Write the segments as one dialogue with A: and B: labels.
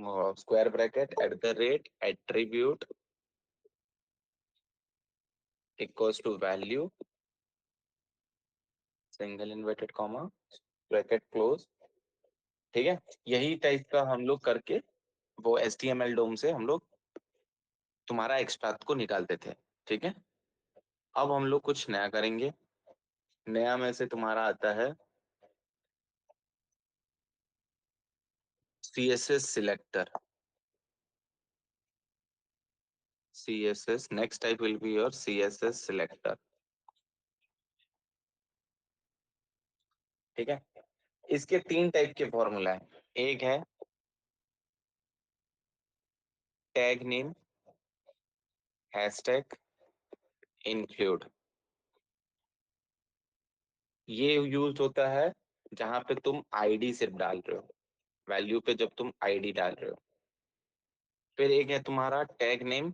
A: Square bracket @attribute equals to value single inverted comma bracket close. ठीक है, यही type का हम लोग करके वो HTML डोम से हम लोग तुम्हारा एक्सट्रैक्ट को निकालते थे। ठीक है, अब हम लोग कुछ नया करेंगे। नया में से तुम्हारा आता है CSS selector। CSS next type will be your CSS selector। ठीक है, इसके 3 टाइप के फॉर्मूला है। एक है टैग नेम हैशटैग इंक्लूड। ये यूज होता है जहां पे तुम आईडी सिर्फ डाल रहे हो, वैल्यू पे जब तुम आईडी डाल रहे हो। फिर एक है तुम्हारा टैग नेम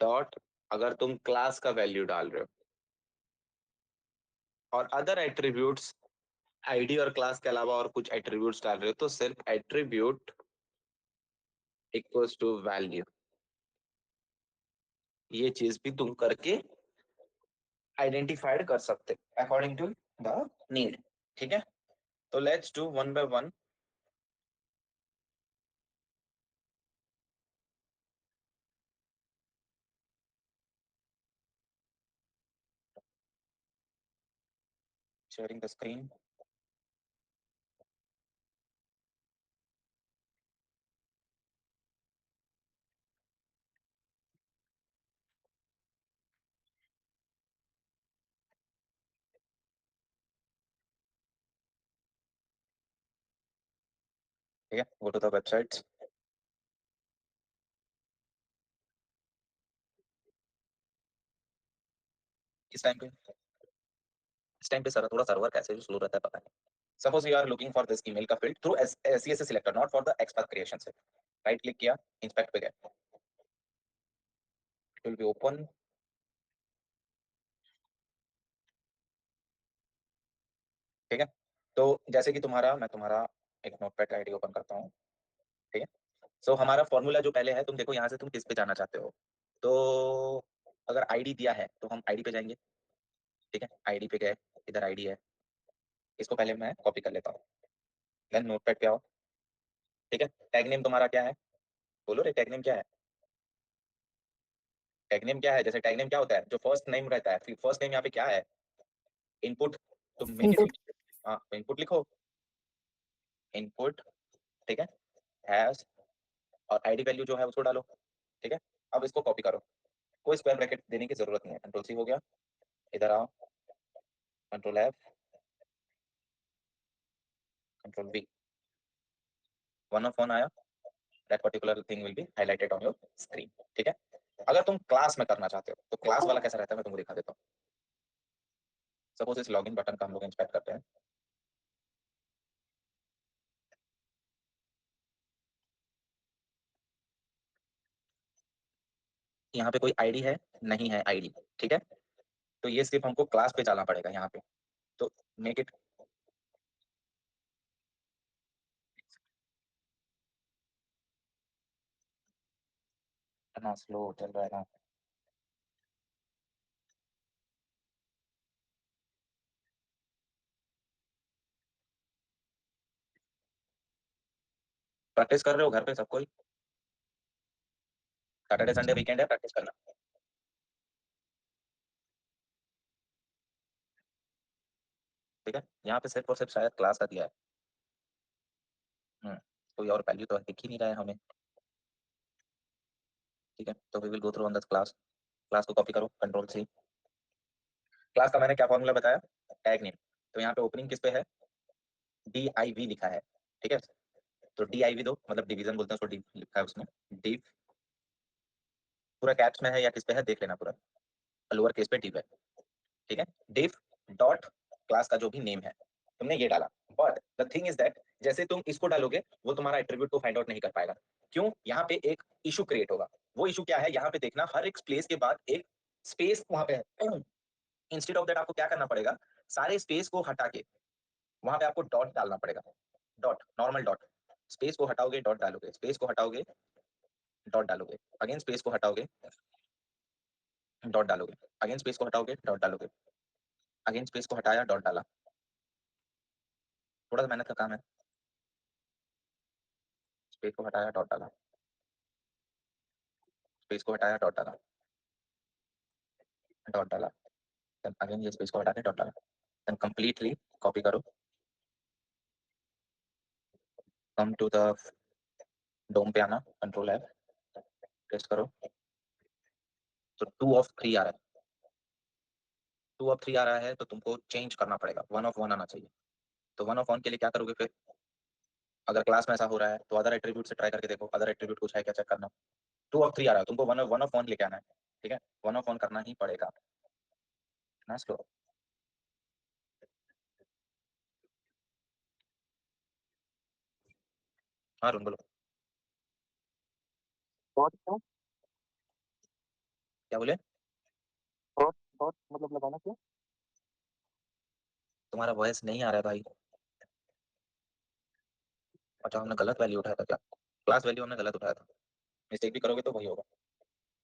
A: डॉट अगर तुम क्लास का वैल्यू डाल रहे हो, और अदर एट्रीब्यूट्स आईडी और क्लास के अलावा और कुछ एट्रीब्यूट्स डाल रहे हो तो सिर्फ एट्रीब्यूट इक्वल्स टू वैल्यू। ये चीज भी तुम करके आइडेंटिफाइड कर सकते अकॉर्डिंग टू द नीड। ठीक है, तो let's do one by one. Sharing the screen. ठीक है, गो टू द वेबसाइट। इस टाइम पे सर थोड़ा सर्वर कैसे स्लो रहता है पता नहीं। Suppose you are looking for this email का field through CSS selector not for the XPath creation से। राइट क्लिक किया, इंस्पेक्ट पे गए, इट विल बी ओपन। ठीक है, तो जैसे कि मैं तुम्हारा एक नोटपैड का आईडी ओपन करता हूँ। ठीक है, सो हमारा फॉर्मूला जो पहले है, तुम देखो यहाँ से तुम किस पे जाना चाहते हो। तो अगर आईडी दिया है तो हम आईडी पे जाएंगे। ठीक है, आईडी पे गए, इधर आईडी है, इसको पहले मैं कॉपी कर लेता हूँ। देन नोटपैड पे आओ। ठीक है, टैग नेम तुम्हारा क्या है, बोलो रे टैग नेम क्या है। टैग नेम क्या है, जैसे टैग नेम क्या होता है, जो फर्स्ट नेम रहता है, फिर फर्स्ट नेम यहाँ पे क्या है, इनपुट। तो मेक इट, हाँ इनपुट लिखो, इनपुट। ठीक है, हैश और आईडी वैल्यू जो है उसको डालो। ठीक है, अब इसको कॉपी करो, कोई स्क्वायर ब्रैकेट देने की जरूरत नहीं है। कंट्रोल C हो गया, इधर आओ, control F, control V, one of one आया। That particular thing will be highlighted on your screen. ठीक है, अगर तुम क्लास में करना चाहते हो तो क्लास वाला कैसा रहता है मैं तुमको दिखा देता हूँ। सपोज इस लॉगिन बटन का हम लोग इंस्पेक्ट करते हैं। यहाँ पे कोई आईडी है नहीं है आईडी। ठीक है, तो ये सिर्फ हमको क्लास पे जाना पड़ेगा यहाँ पे। तो मेक इट, इतना स्लो चल रहा है ना। प्रैक्टिस कर रहे हो घर पे सब कोई, सैटरडे संडे वीकेंड है, प्रैक्टिस करना। ठीक है, यहाँ पे सिर्फ और सिर्फ शायद क्लास का दिया है। कोई और वैल्यू तो दिख ही नहीं रहा है हमें। ठीक है, तो we will go through on the class. Class को कॉपी करो, कंट्रोल C। क्लास का मैंने क्या फॉर्मूला बताया, टैग नेम। तो यहाँ पे ओपनिंग किस पे है, DIV लिखा है। ठीक है, तो DIV दो, मतलब डिवीजन बोलते हैं उसको, div लिखा है उसमें, div। पूरा कैप्स में है या किस पे है देख लेना, पूरा लोअर केस पे div है। ठीक है, div डॉट क्लास का जो भी नेम है तुमने ये डाला। But the thing is that जैसे तुम इसको डालोगे वो तुम्हारा एट्रीब्यूट को फाइंड आउट नहीं कर पाएगा। क्यों, यहाँ पे एक इशू क्रिएट होगा। वो इशू क्या है, यहाँ पे देखना हर एक स्पेस के बाद एक स्पेस वहां पे है। इंस्टेड ऑफ दैट आपको क्या करना पड़ेगा, सारे स्पेस को हटा के वहां पे आपको डॉट डालना पड़ेगा। डॉट, नॉर्मल डॉट, स्पेस को हटाओगे डॉट डालोगे, स्पेस को हटाओगे डॉट डालोगे, अगेन स्पेस को हटाओगे डॉट डालोगे, अगेन स्पेस को हटाओगे डॉट डालोगे, अगेन स्पेस को हटाया डॉट डाला। थोड़ा सा मेहनत का काम है। स्पेस को हटाया डॉट डाला, स्पेस को हटाया डॉट डाला, डॉट डाला, देन अगेन ये स्पेस को हटा के डॉट डाला, देन कंप्लीटली कॉपी करो, कम टू द डोम पे आना, कंट्रोल एफ, टेस्ट करो, तो 2 of 3 आ रहा है। 2 of 3 आ रहा है तो तुमको चेंज करना पड़ेगा, 1 of 1 आना चाहिए। तो 1 of 1 के लिए क्या करोगे फिर? अगर क्लास में ऐसा हो रहा है तो अदर एट्रीब्यूट से ट्राई करके देखो, अदर एट्रीब्यूट कुछ है क्या चेक करना। 2 of 3 आ रहा है, तुमको 1 of 1 लेके आना है, ठीक है, 1 of 1 करना ही पड़ेगा ना। स्लो, हाँ रुन बोलो।
B: डॉट क्यों?
A: क्या बोले?
B: डॉट डॉट मतलब लगाना क्यों?
A: तुम्हारा वॉइस नहीं आ रहा है भाई। अच्छा, हमने गलत वैल्यू उठाया था क्या? क्लास वैल्यू हमने गलत उठाया था। मिस्टेक भी करोगे तो वही होगा।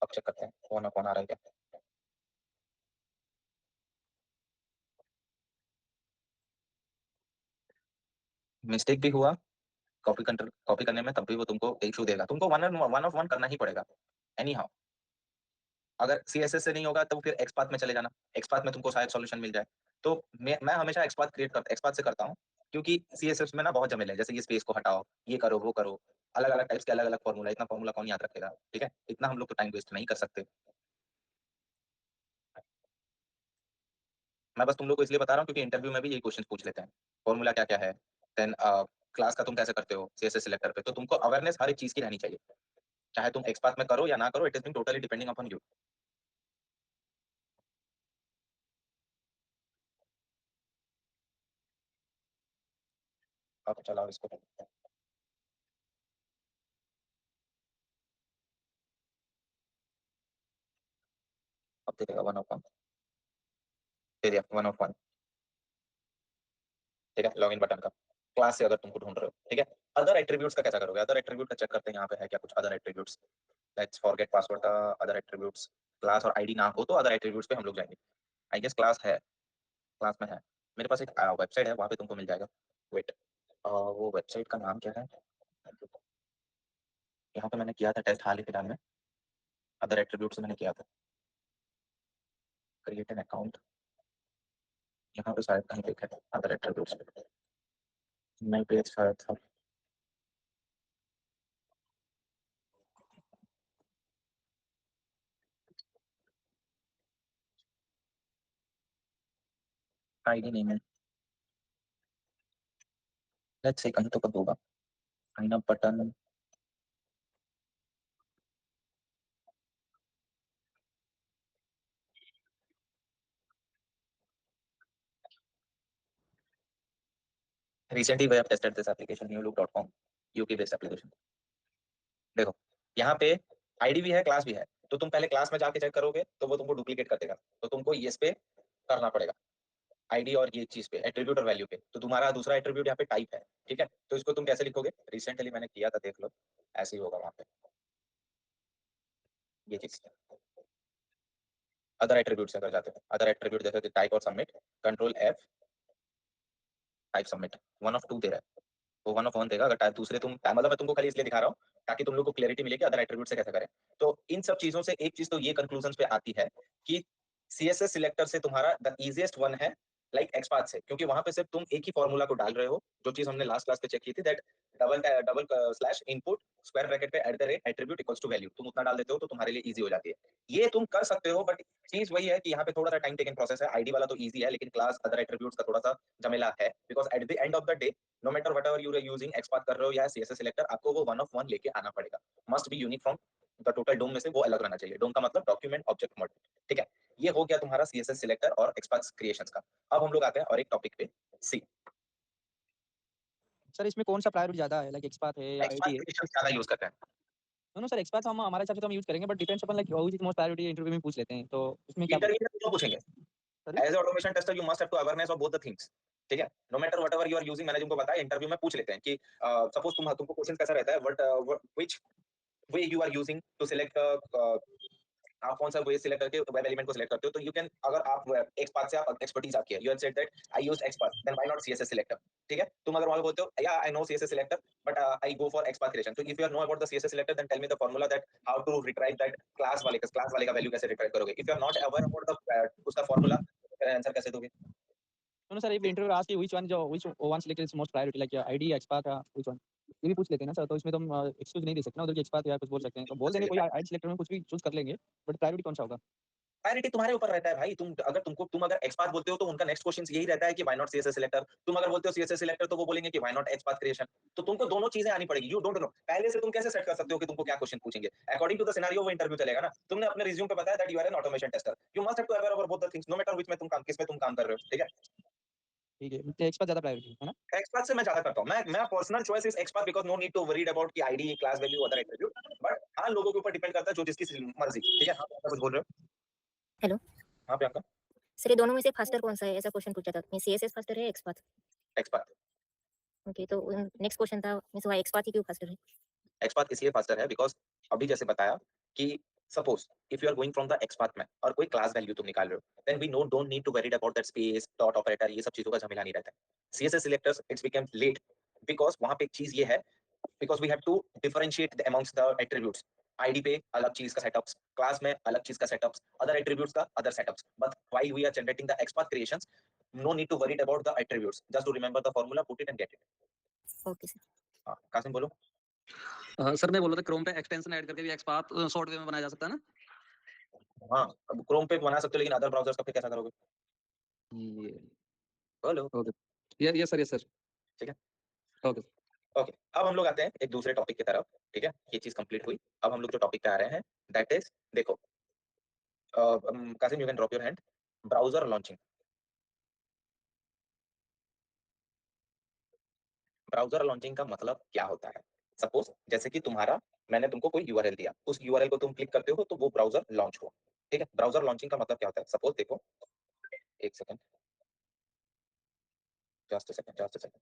A: अब चेक करते हैं 1 of 1 आ रहा है क्या। मिस्टेक भी हुआ कॉपी करने में, तब भी वो तुमको इशू देगा। तुमको 1 of 1 करना ही पड़ेगा एनी हाउ। अगर CSS से नहीं होगा तो फिर एक्सपाथ में चले जाना, एक्सपाथ में तुमको शायद सॉल्यूशन मिल जाए। तो मैं हमेशा एक्सपाथ से करता हूँ, क्योंकि CSS में ना बहुत झमेले हैं, जैसे ये स्पेस को हटाओ, ये करो वो करो, अलग अलग टाइप्स के अलग अलग फॉर्मूला, इतना फॉर्मूला कौन याद रखेगा, ठीक है, इतना हम लोग तो टाइम वेस्ट नहीं कर सकते। मैं बस तुम लोग को इसलिए बता रहा हूँ क्योंकि इंटरव्यू में भी यही क्वेश्चन पूछ लेते हैं, फॉर्मूला क्या क्या है, देन क्लास का तुम कैसे करते हो CSS सिलेक्टर पे। तो तुमको अवेयरनेस हर एक चीज की रहनी चाहिए, चाहे तुम एक्सपाथ में करो या ना करो, it is being totally depending upon you. अब चलाओ इसको, अब दे देगा 1 of 1, दे दिया 1 of 1, ठीक है। लॉगिन बटन का क्लास से अगर तुमको ढूंढ रहे हो, ठीक है। अदर एट्रीब्यूट्स का कैसा करोगे? अदर एट्रीब्यूट का चेक करते हैं, यहाँ पे है क्या कुछ other attributes. Let's forget password का अदर एट्रीब्यूट्स, क्लास और आईडी ना हो तो अदर एट्रीब्यूट्स पे हम लोग जाएंगे। आई गेस क्लास है, क्लास में है। मेरे पास एक वेबसाइट है, वहाँ पे तुमको मिल जाएगा। वेट, वो वेबसाइट का नाम क्या है? यहाँ पे मैंने किया था टेस्ट हाल ही फिलहाल में, अदर एट्रीब्यूट से मैंने किया था। क्रिएट एन अकाउंट, यहाँ पे शायद कहीं लिखा है अदर एट्रीब्यूट्स पे, नई पेज शायद था। आईडी नहीं है, लेट्स से कहीं तो कब होगा। Sign up button, recently we have tested this application newlook.com, UK based application. देखो यहाँ पे आईडी भी है क्लास भी है, तो तुम पहले क्लास में जाके चेक करोगे तो वो तुमको डुप्लीकेट कर देगा, तो तुमको ये इस पे करना पड़ेगा, आईडी और ये चीज पे एट्रीब्यूट और वैल्यू पे। तो तुम्हारा दूसरा एट्रीब्यूट यहाँ पे टाइप है, ठीक है। तो इसको तुम कैसे लिखोगे? रिसेंटली मैंने किया था, देख लो, ऐसे ही होगा वहां पे ये चीज। अदर एट्रीब्यूट से अगर जाते हो, अदर एट्रीब्यूट जैसे टाइप और submit, control F, type submit, 1 of 2 दे रहा है, वो 1 of 1 देगा। अगर टाइप दूसरे तुम, मतलब मैं तुमको खाली इसलिए दिखा रहा हूँ ताकि तुम लोग को क्लैरिटी मिले कि अदर एट्रीब्यूट से कैसे करें। तो इन सब चीजों से एक चीज तो ये कंक्लूजन पे आती है कि CSS सिलेक्टर से तुम्हारा द इजीएस्ट वन है, लाइक एक्सपाथ से, क्योंकि वहां पे सिर्फ तुम एक ही फॉर्मूला को डाल रहे हो, जो चीज हमने लास्ट क्लास पे चेक की थी, that double double slash input square bracket पे at the rate attribute equals to value, तुम उतना डाल देते हो तो तुम्हारे लिए इजी हो जाती है। ये तुम कर सकते हो, बट चीज वही है कि यहाँ पे थोड़ा सा टाइम टेकिंग प्रोसेस है। आईडी वाला तो इजी है, लेकिन क्लास अदर एट्रीब्यूट्स का थोड़ा सा झमेला है, because at the end of the day, no matter what ever you are using, XPath कर रहे हो या CSS सिलेक्टर, आपको वो 1 of 1 लेके आना पड़ेगा। Must be unique from the total DOM में से, वो अलग रहना चाहिए। डोम का मतलब डॉक्यूमेंट ऑब्जेक्ट मॉडल, ठीक है। ये हो गया तुम्हारा CSS सिलेक्टर और एक्सपाथ क्रिएशंस का। अब हम लोग आते हैं और एक टॉपिक पे, सी।
B: सर इसमें कौन सा प्रायोरिटी ज्यादा है, लाइक एक्सपाथ है या
A: एक्सपाथ
B: आईडी है?
A: क्रिएशंस ज्यादा यूज करते हैं।
B: नो सर, एक्सपाथ हम हमारे हिसाब से तो हम यूज करेंगे, but depends upon like how is most priority interview में पूछ लेते हैं, तो उसमें क्या
A: इंटरव्यू में तो पूछेंगे,
B: sir?
A: As automation tester you must have to awareness of both the things, ठीक है, no matter whatever you are using, मैंने तुमको बताया इंटरव्यू में पूछ लेते हैं कि सपोज तुमको क्वेश्चन कैसा रहता है, what which way you are using to select आप कौन सा वे सिलेक्ट करके वेब एलिमेंट को सिलेक्ट करते हो, तो यू कैन, अगर आप एक्सपाथ से आप एक्सपर्टीज आपकी है, you have said that I used XPath, then why not CSS selector, ठीक है, तुम अगर वहां बोलते हो या I know CSS selector but I go for XPath creation, तो if you are know about the CSS selector then tell me the formula that how to retrieve that class वाले का वैल्यू कैसे रिट्राइव करोगे, if you are not aware about the उसका formula, फिर answer कैसे दोगे?
B: No, sir, if interviewer asks you which one selected is most priority, like ID, XPath, which one? ये भी पूछ लेते हैं ना सर, तो इसमें तो हम एक्सक्यूज नहीं दे सकते ना उधर की XPath या कुछ बोल सकते हैं, तो बोल देंगे कोई आईडी सिलेक्टर में कुछ भी चूज कर लेंगे, बट प्रायोरिटी कौन सा होगा?
A: प्रायोरिटी तुम्हारे ऊपर रहता है भाई, तुम अगर एक्सपाथ बोलते हो तो उनका नेक्स्ट क्वेश्चन यही रहता है कि व्हाई नॉट सीएसएस सिलेक्टर, तुम अगर बोलते हो सीएसएस सिलेक्टर तो वो बोलेंगे कि व्हाई नॉट एक्सपाथ क्रिएशन, तो तुमको दोनों चीजें आनी पड़ेगी, यू डोंट नो, पहले से तुम कैसे सेट कर सकते हो कि तुमको क्या क्वेश्चन पूछेंगे, अकॉर्डिंग टू द सिनेरियो वो इंटरव्यू चलेगा ना, तुमने अपने रिज्यूम पे बताया that you are an automation tester, you must have to aware about both the things, no matter which में तुम काम, किस में तुम काम कर रहे हो, ठीक है?
B: ठीक है, तो XPath ज्यादा प्रायोरिटी है ना?
A: एक्सपाथ से मैं ज्यादा करता हूं, मैं personal choice is XPath because no need to worried about की ID class value other attribute, but हां लोगों के ऊपर डिपेंड करता है जो जिसकी मर्जी, ठीक है? हां, आप कुछ बोल रहे हो?
C: हेलो
A: हां, प्रियंका।
C: सर, ये दोनों में से फास्टर कौन सा है, ऐसा क्वेश्चन पूछा था मैं, सीएसएस फास्टर है एक्सपाथ?
A: एक्सपाथ।
C: ओके, तो नेक्स्ट क्वेश्चन था मींस व्हाई एक्सपाथ ही क्यों फास्टर है?
A: एक्सपाथ इसलिए फास्टर है बिकॉज़ अभी जैसे बताया कि suppose if you are going from the XPath में और कोई क्लास वैल्यू तुम निकाल रहे हो, then we no don't need to worried about that space dot operator, ये सब चीजों का झमेला नहीं रहता है। CSS selectors it's become late because वहां पे एक चीज ये है, because we have to differentiate amongst the attributes, ID पे अलग चीज का सेटअप्स, क्लास में अलग चीज का सेटअप्स, अदर एट्रीब्यूट्स का other setups, but while we are generating the XPath creations no need to worry about the attributes, just to remember the formula, put it and get it।
C: Okay sir.
A: हाँ, कासिम बोलो।
D: Sir मैं बोल रहा था Chrome पे extension add करके भी XPath software में बनाया जा सकता है ना?
A: हाँ, अब क्रोम पे बना सकते हो लेकिन अदर ब्राउजर्स का फिर कैसा करोगे?
D: ये
A: बोलो।
D: ओके, यस सर
A: ठीक है,
D: ओके
A: ओके। अब हम लोग आते हैं एक दूसरे टॉपिक की तरफ, ठीक है, ये चीज कंप्लीट हुई, अब हम लोग जो टॉपिक पे आ रहे हैं दैट इज, देखो Qasim you can drop your hand, browser launching. Browser launching का मतलब क्या होता है? सपोज जैसे कि तुम्हारा, मैंने तुमको कोई यूआरएल दिया, उस यूआरएल को तुम क्लिक करते हो तो वो ब्राउजर लॉन्च हुआ, ठीक है? ब्राउजर लॉन्चिंग का मतलब क्या होता है? सपोज देखो, एक second, just a second.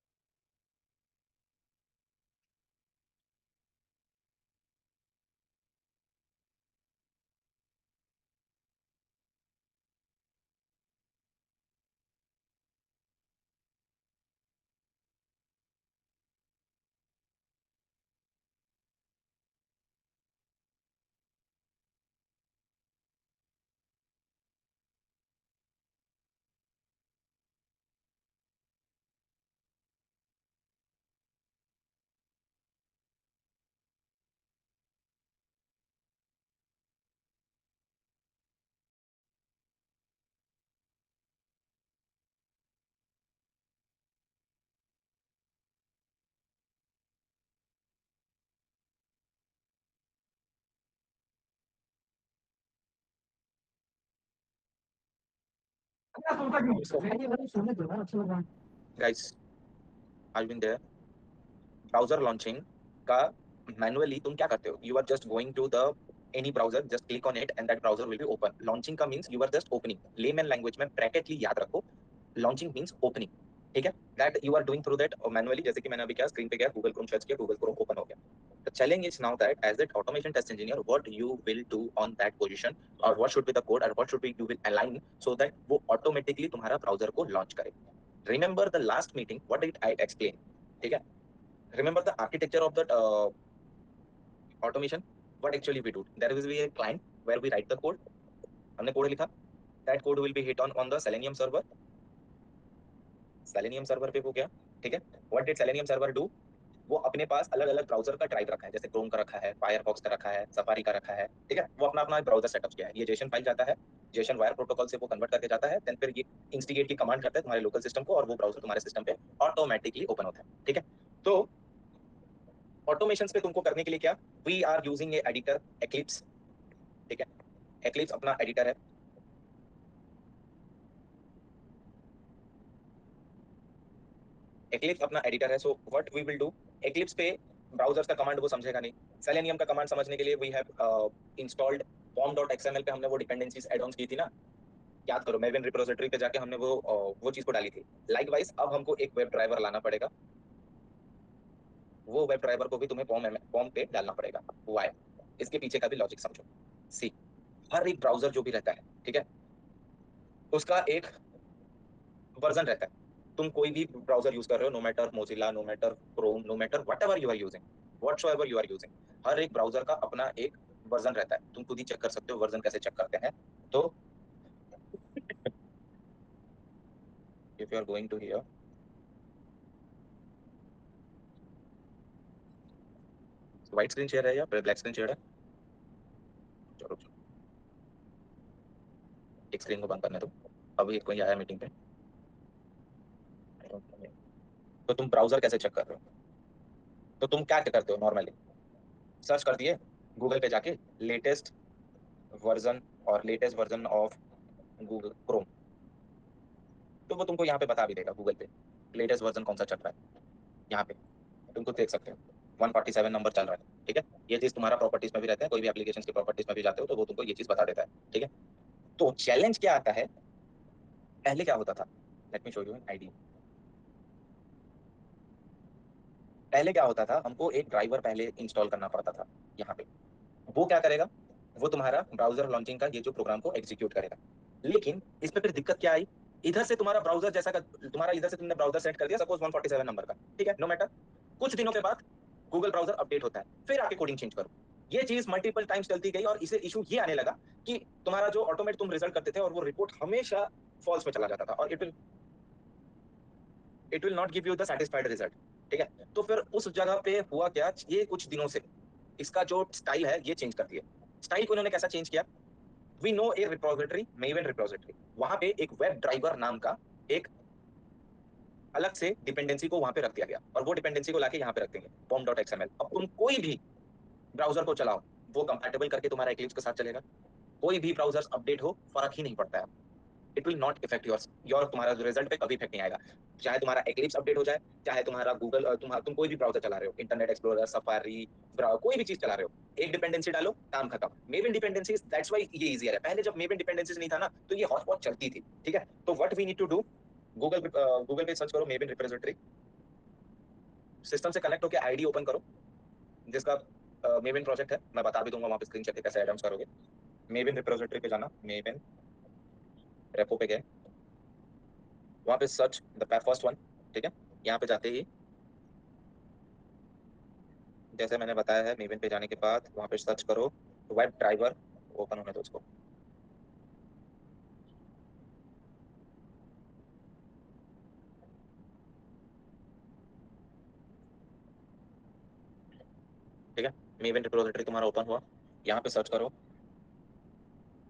A: Guys, I been there. Browser launching का मैनुअली तुम क्या करते हो? You are just going to the any browser, just click on it and that browser will be open. Launching का means you are just opening, layman language में bracket ली याद रखो, लॉन्चिंग मींस ओपनिंग, ठीक है? That you are doing through that manually, जैसे कि मैंने अभी क्या स्क्रीन पे गया, गूगल क्रोम सर्च किया, गूगल क्रोम ओपन हो गया। The challenge is now that as that automation test engineer, what you will do on that position, or what should be the code, or what should be you will align so that वो automatically तुम्हारा browser को launch करे। Remember the last meeting, what did I explain? ठीक है? Remember the architecture of that automation? What actually we do? There will be a client where we write the code. हमने code लिखा, that code will be hit on the Selenium server. Selenium server पे वो गया, ठीक है? What did Selenium server do? वो अपने पास अलग अलग ब्राउजर का ड्राइव रखा है, जैसे क्रोम का रखा है, फायरफॉक्स का रखा है, सफारी का रखा है, ठीक है? वो अपना अपना ब्राउजर सेटअप किया है। ये जेसन फाइल जाता है, जेसन वायर प्रोटोकॉल से वो कन्वर्ट करके जाता है, देन फिर ये इंस्टिगेट की कमांड करता है तुम्हारे लोकल सिस्टम को और वो ब्राउजर तुम्हारे सिस्टम पे ऑटोमेटिकली ओपन होता है, ठीक है? तो ऑटोमेशंस पे तुमको करने के लिए क्या, we are using a editor Eclipse, ठीक है? एक्लिप्स अपना एडिटर है, एक्लिप्स अपना एडिटर है। So what we will do, Eclipse पे ब्राउजर्स का कमांड वो समझेगा नहीं, सेलेनियम का कमांड समझने के लिए वी हैव इंस्टॉल्ड pom.xml पे हमने वो डिपेंडेंसीज एड ऑन्स की थी ना, याद करो मेविन रिपोजिटरी पे जाके हमने वो चीज को डाली थी। लाइकवाइज अब हमको एक वेब ड्राइवर लाना पड़ेगा, वो वेब ड्राइवर को भी तुम्हें पॉम पे डालना पड़ेगा। वाई, इसके पीछे का भी लॉजिक समझो। सी, हर एक ब्राउजर जो भी रहता है, ठीक है, उसका एक वर्जन रहता है। तुम कोई भी ब्राउजर यूज कर रहे हो, no matter Mozilla, no matter Chrome, no matter whatever you are using, whatsoever you are using, हर एक ब्राउजर का अपना एक वर्जन रहता है। तुम खुद ही चेक कर सकते हो वर्जन कैसे चेक करते हैं। तो if you are going to here, white screen share है या ब्लैक स्क्रीन शेयर है? चलो एक स्क्रीन को बंद करने दो, अभी कोई आया मीटिंग पे। तो तुम ब्राउजर कैसे चेक कर रहे हो? तो तुम क्या करते हो नॉर्मली? सर्च कर दिए गूगल पे जाके लेटेस्ट वर्जन और latest version of Google Chrome, तो वो तुमको यहाँ पे बता भी देगा गूगल पे लेटेस्ट वर्जन कौन सा चल रहा है। यहाँ पे तुमको देख सकते हो 147 नंबर चल रहा है, ठीक है। ये चीज तुम्हारा प्रॉपर्टीज में भी रहता है, कोई भी एप्लीकेशन की प्रॉपर्टीज में भी जाते हो तो वो तुमको ये चीज बता देता है, ठीक है। तो चैलेंज क्या आता है, पहले क्या होता था, let me show you an ID. पहले क्या होता था, हमको एक ड्राइवर पहले इंस्टॉल करना पड़ता था यहाँ पे। वो क्या करेगा, वो तुम्हारा ब्राउजर लॉन्चिंग का ये जो प्रोग्राम को एग्जीक्यूट करेगा। लेकिन इसमें फिर दिक्कत क्या आई, इधर से तुम्हारा ब्राउजर जैसा का तुम्हारा इधर से तुमने ब्राउजर सेट कर दिया सपोज 147 नंबर का, ठीक है, नो मैटर। कुछ दिनों के बाद गूगल ब्राउजर अपडेट होता है, फिर आके कोडिंग चेंज करो। ये चीज मल्टीपल टाइम्स चलती गई और इसे इशू ये आने लगा कि तुम्हारा जो ऑटोमेट तुम रिजल्ट करते थे और वो रिपोर्ट हमेशा फॉल्स में चला जाता था और it will not give you the satisfied result, ठीक है। तो फिर उस जगह पे हुआ क्या, ये कुछ दिनों से इसका जो स्टाइल है ये चेंज कर दिया। स्टाइल को इन्होंने कैसा चेंज किया, we know a repository, Maven repository, वहां पे एक वेब ड्राइवर नाम का एक अलग से डिपेंडेंसी को वहां पे रख दिया गया और वो डिपेंडेंसी को लाके यहाँ पे रख देंगे pom.xml। अब तुम कोई भी ब्राउजर को चलाओ, वो कंपैटिबल करके तुम्हारा इक्लिप्स के साथ चलेगा। कोई भी ब्राउजर अपडेट हो, फर्क ही नहीं पड़ता है। It will not effect your तुम्हारा जो रिजल्ट पे कभी इफेक्ट नहीं आएगा। चाहे तुम्हारा एक्लिप्स अपडेट हो जाए, चाहे तुम्हारा गूगल तुम कोई भी ब्राउजर चला रहे हो, इंटरनेट एक्सप्लोरर, सफारी, कोई भी चीज चला रहे हो, एक डिपेंडेंसी डालो, काम खत्म। मेवन डिपेंडेंसीज, दैट्स व्हाई ये इजियर है। पहले जब मेवन डिपेंडेंसीज नहीं था ना, तो ये हॉट पॉट चलती थी, ठीक है। तो what we need to do, Google पे सर्च करो मेवन रिपोजिटरी, सिस्टम से कनेक्ट होकर आईडी ओपन करो जिसका मेवन प्रोजेक्ट है, मैं बता भी दूंगा वहां पे स्क्रीन शेयर कैसे ऐड ऑन करोगे। मेवन रिपोजिटरी पे जाना, मेवन रेपो पे गए, वहां पे सर्च द फर्स्ट वन, ठीक है। यहाँ पे जाते ही जैसे मैंने बताया है, मेवन पे जाने के बाद वहां पे सर्च करो वेब ड्राइवर, ओपन होने दो उसको। ठीक है, मेवन रिपोजिटरी तुम्हारा ओपन हुआ, यहाँ पे सर्च करो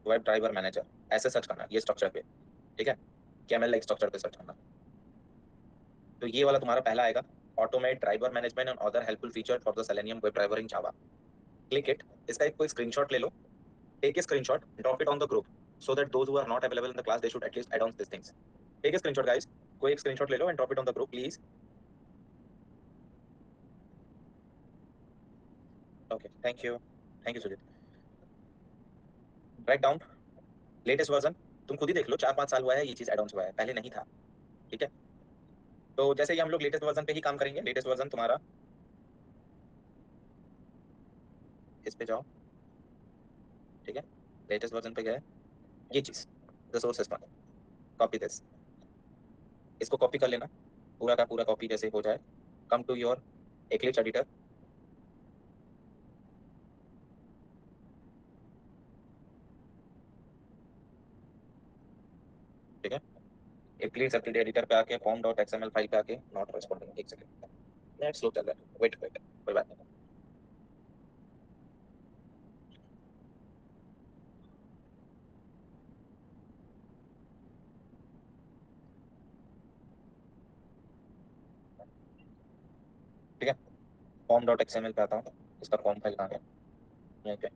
A: वेब ड्राइवर मैनेजर, ऐसे सर्च करना ये स्ट्रक्चर पे, ठीक है, कैमल लाइक स्ट्रक्चर पे सर्च करना। तो ये वाला तुम्हारा पहला आएगा, automate driver management and other helpful feature for the Selenium web driver in Java. Click it, इसका एक कोई स्क्रीनशॉट ले लो, take a screenshot, drop it on the group so that those who are not available in the class they should at least add on these things. Take a screenshot guys, कोई एक screenshot ले लो and drop it on the group please. Okay, thank you Sujit. Write down latest version, तुम खुद ही देख लो 4-5 साल हुआ है ये चीज एड ऑन हुआ है, पहले नहीं था, ठीक है। तो जैसे ही हम लोग लेटेस्ट वर्जन पे ही काम करेंगे, लेटेस्ट वर्जन तुम्हारा इस पे जाओ, ठीक है, लेटेस्ट वर्जन पे गए, ये चीज रिसोर्सेज पर कॉपी दिस, इसको कॉपी कर लेना, पूरा का पूरा कॉपी जैसे हो जाए, come to your Eclipse editor, ठीक है। एक्लिप्स एडिटर पे आके pom.xml फाइल पे आके नॉट रेस्पॉन्डिंग, एक सेकंड नेट स्लो चल रहा है, वेट कोई बात नहीं, ठीक है। pom.xml पे आता हूँ, इसका पॉम फाइल कहाँ है, यहीं पे।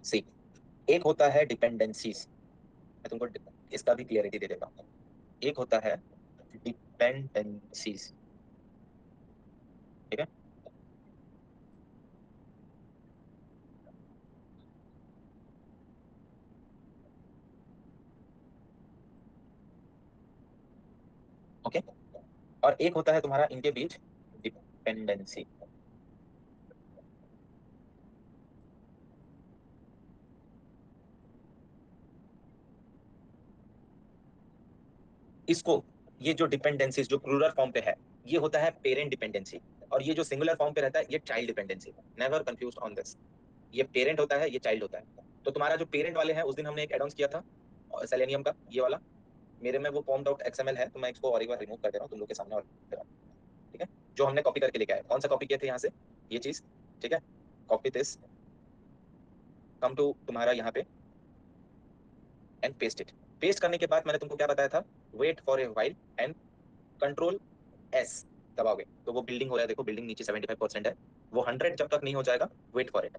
A: सी, एक होता है डिपेंडेंसीज, मैं तुमको इसका भी क्लियरिटी दे देता हूँ। एक होता है डिपेंडेंसीज, ठीक है। ओके, और एक होता है तुम्हारा इनके बीच डिपेंडेंसी। इसको, ये जो डिपेंडेंसी जो प्लूरल फॉर्म पे है ये होता है पेरेंट डिपेंडेंसी, और ये जो सिंगुलर फॉर्म पे रहता है ये child dependency. Never confuse on this. ये पेरेंट होता है, ये चाइल्ड होता है। तो तुम्हारा जो पेरेंट वाले हैं उस दिन हमने एक एड ऑन किया था सेलेनियम का, ये वाला मेरे में वो फॉर्म डॉट एक्सएमएल है, तो मैं इसको और एक बार रिमूव कर दे रहा हूँ तुम लोग के सामने और दे रहा हूँ। ठीक है, जो हमने कॉपी करके लेके आए, कौन सा कॉपी किए थे यहाँ से, ये चीज। ठीक है, कॉपी दिस, कम टू तुम्हारा यहाँ पे एंड पेस्ट इट। पेस्ट करने के बाद मैंने तुमको क्या बताया था, wait for a while and control S दबाओगे तो वो बिल्डिंग हो रहा है, देखो बिल्डिंग नीचे 75% है, वो 100 जब तक नहीं हो जाएगा वेट फॉर इट,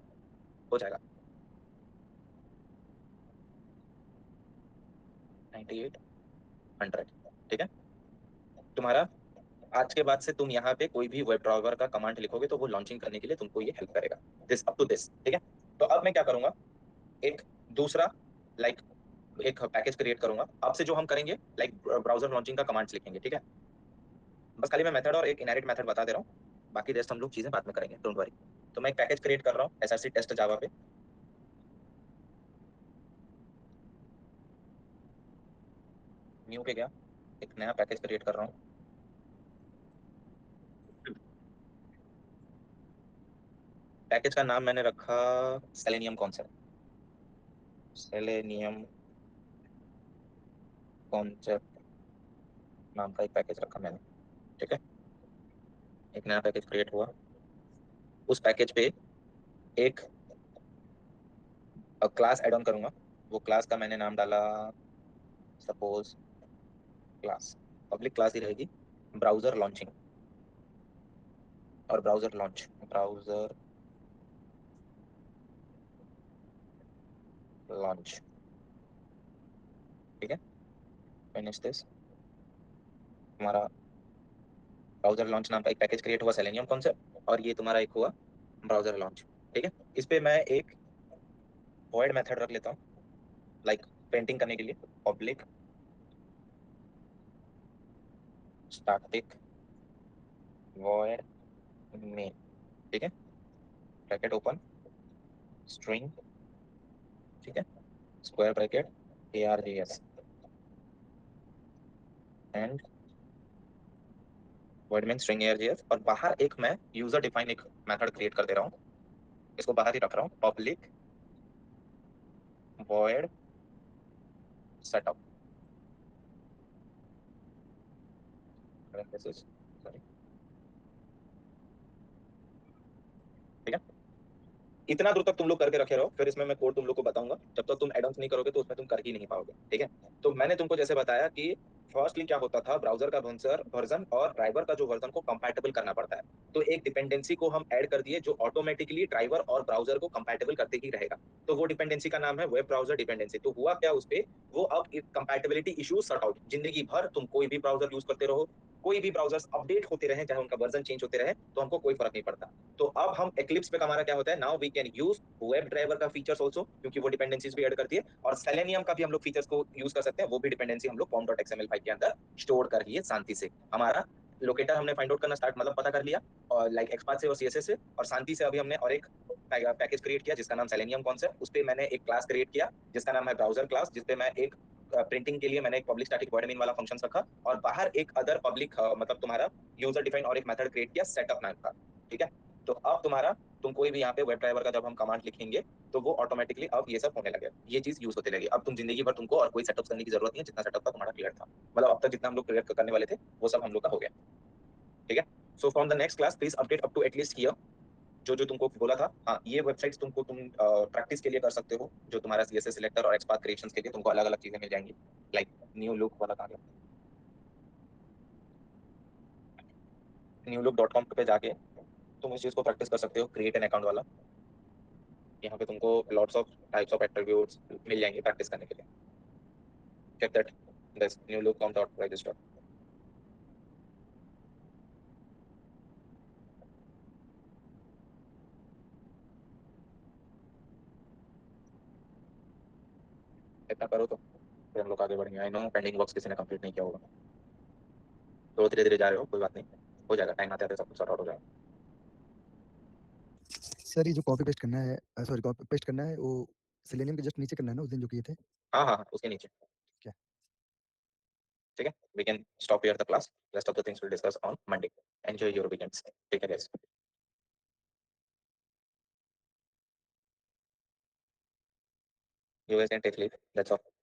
A: हो जाएगा 98 100। ठीक है, तुम्हारा आज के बाद से तुम यहाँ पे कोई भी वेब ड्राइवर का कमांड लिखोगे तो वो लॉन्चिंग करने के लिए तुमको ये हेल्प करेगा, दिस अप टू दिस। ठीक है, तो अब मैं क्या करूंगा, एक दूसरा लाइक एक पैकेज क्रिएट करूंगा आपसे, जो हम करेंगे लाइक ब्राउजर लॉन्चिंग का कमांड्स लिखेंगे। ठीक है, बस खाली मैं मेथड और एक इनहेरिट मेथड बता दे रहा हूँ, बाकी रेस्ट हम लोग चीजें बाद में करेंगे, डोंट वरी। तो मैं एक पैकेज क्रिएट कर रहा हूँ एसआरसी टेस्ट जावा पे, न्यू पे गया, एक नया पैकेज क्रिएट कर रहा हूँ। पैकेज का नाम मैंने रखा सेलेनियम कॉन्सेप्ट, सेलेनियम कॉन्सेप्ट नाम का एक पैकेज रखा मैंने। ठीक है, एक नया पैकेज क्रिएट हुआ, उस पैकेज पे एक क्लास ऐड ऑन करूंगा, वो क्लास का मैंने नाम डाला सपोज क्लास, पब्लिक क्लास ही रहेगी, ब्राउजर लॉन्चिंग, और ब्राउजर लॉन्च, ब्राउजर लॉन्च। ठीक है, फिनिश दिस, तुम्हारा ब्राउजर लॉन्च नाम का एक पैकेज क्रिएट हुआ सेलेनियम कॉन्सेप्ट, और ये तुम्हारा एक हुआ ब्राउजर लॉन्च। ठीक है, इस पे मैं एक वॉइड मेथड रख लेता हूँ लाइक पेंटिंग करने के लिए, पब्लिक स्टैटिक वॉइड मेन। ठीक है, ब्रैकेट ओपन, स्ट्रिंग, ठीक है, square bracket args and word में स्ट्रिंग args, और बाहर एक मैं यूजर डिफाइन एक मेथड क्रिएट कर दे रहा हूँ, इसको बाहर ही रख रहा हूँ, पब्लिक वॉइड सेटअप। ठीक है, इतना दूर तक तुम लोग करके रखे रहो, फिर इसमें मैं कोड तुम लोग को बताऊंगा, जब तक तुम एडवांस नहीं करोगे तो उसमें तुम कर ही नहीं पाओगे। ठीक है, तो मैंने तुमको जैसे बताया कि फर्स्टली क्या होता था, ब्राउजर का वर्जन और ड्राइवर का जो वर्जन को कंपैटिबल करना पड़ता है, तो एक डिपेंडेंसी को हम ऐड कर दिए जो ऑटोमेटिकली ड्राइवर और ब्राउजर को कंपैटिबल करते ही रहेगा, तो वो डिपेंडेंसी का नाम है वेब ब्राउजर डिपेंडेंसी। तो हुआ क्या उस पे, वो अब कंपैटिबिलिटी इश्यूज सॉर्ट आउट, जिंदगी भर तुम कोई भी ब्राउजर यूज करते रहो, कोई भी ब्राउजर्स अपडेट होते रहे, चाहे उनका वर्जन चेंज होते रहे, तो हमको कोई फर्क नहीं पड़ता। तो अब हम एक्लिप्स पे हमारा क्या होता है, now we can use web driver का फीचर्स आल्सो, क्योंकि वो डिपेंडेंसीज भी ऐड करती है, और सेलेनियम का भी हम लोग फीचर्स को यूज कर सकते हैं, वो भी डिपेंडेंसी हम लोग pom.xml फाइल के अंदर स्टोर कर लिए शांति से। हमारा लोकेटर हमने फाइंड आउट करना स्टार्ट मतलब पता कर लिया, और लाइक एक्सपाथ से और सीएसएस से, और शांति से अभी हमने और एक पैकेज क्रिएट किया जिसका नाम सेलेनियम कॉन्सेप्ट, उस पे मैंने एक क्लास क्रिएट किया जिसका नाम है ब्राउजर क्लास, जिसपे मैं एक प्रिंटिंग के लिए मैंने एक पब्लिक स्टैटिक वॉइड मेन वाला फंक्शन रखा, और बाहर एक अदर पब्लिक मतलब तुम्हारा यूजर डिफाइन और एक मेथड क्रिएट किया सेटअप नाम का। ठीक है, तो अब तुम्हारा तुम कोई भी यहाँ पे वेब ड्राइवर का जब हम कमांड लिखेंगे तो वो ऑटोमेटिकली अब ये सब होने लगे, ये चीज यूज होते लगी, अब तुम जिंदगी भर तुमको और कोई सेटअप करने की जरूरत नहीं है, जितना सेटअप था तुम्हारा क्लियर था, मतलब अब तक जितना हम लोग क्लियर करने वाले थे वो सब हम लोग का हो गया। ठीक है, so from the next class please update up to at least here, जो जो तुमको बोला था। हाँ, ये वेबसाइट्स तुमको तुम प्रैक्टिस के लिए कर सकते हो, जो तुम्हारा सीएसएस सिलेक्टर और एक्सपाथ क्रिएशंस के लिए तुमको अलग अलग चीजें मिल जाएंगी, लाइक न्यू लुक वाला कहाँ गया, newlook.com पे जाके तुम इस चीज को प्रैक्टिस कर सकते हो, क्रिएट एन अकाउंट वाला, यहाँ पे तुमको lots of types of attributes मिल जाएंगे प्रैक्टिस करने के लिए। Check that this newlook.com.register। इतना करो तो फिर हम लोग आगे बढ़ेंगे, आई नो पेंडिंग वर्क्स किसी ने कंप्लीट नहीं किया होगा। तो धीरे-धीरे जा रहे हो, कोई बात नहीं, हो जाएगा, टाइम आते-आते सब कुछ सॉर्ट आउट हो जाएगा।
E: सर ये जो कॉपी पेस्ट करना है सॉरी कॉपी पेस्ट करना है वो सेलेनियम के जस्ट नीचे करना है ना उस दिन जो किए थे?
A: हाँ, हाँ, हाँ, उसके नीचे।
E: क्या?
A: ठीक है? We can stop here the class. Rest of the things we'll discuss on Monday. Enjoy your weekends. Take care, guys. You guys can take leave. That's all.